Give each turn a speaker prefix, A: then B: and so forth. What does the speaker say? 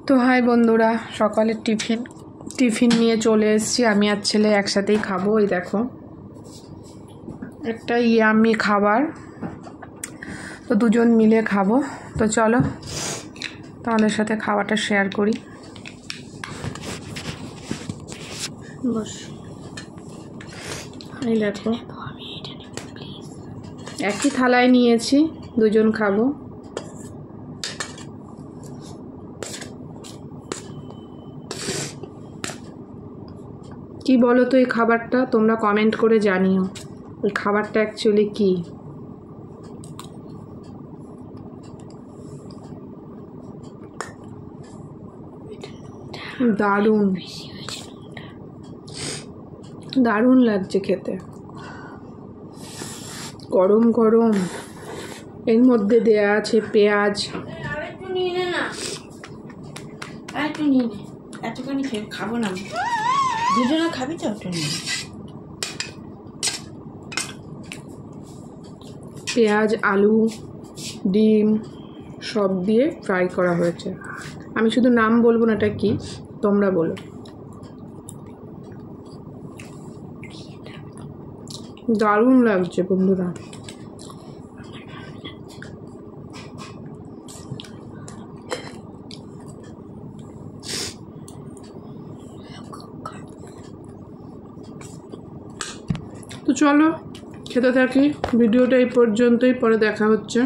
A: তো হাই বন্ধুরা, সকালের টিফিন নিয়ে চলে এসেছি। আমি আর ছেলে একসাথেই খাবো। এই দেখো একটা ইয়াম্মি খাবার, তো দুজন মিলে খাবো। তো চলো তোমাদের সাথে খাওয়াটা শেয়ার করি। বস, এই দেখো একই থালায় নিয়েছি, দুজন খাবো। কি বলো তো এই খাবারটা, তোমরা কমেন্ট করে জানিও এই খাবারটা অ্যাকচুয়ালি কি। দারুণ দারুণ লাগছে খেতে, গরম গরম। এর মধ্যে দেয়া আছে পেঁয়াজ।
B: এতখানি খাবো না, দুজনে খাবি তো একটু নিয়ে।
A: পেঁয়াজ, আলু, ডিম সব দিয়ে ফ্রাই করা হয়েছে। আমি শুধু নাম বলবো না এটা কি, তোমরা বলো। দারুণ লাগছে বন্ধুরা। তো চলো খেতে থাকি। ভিডিওটা এই পর্যন্তই, পরে দেখা হচ্ছে।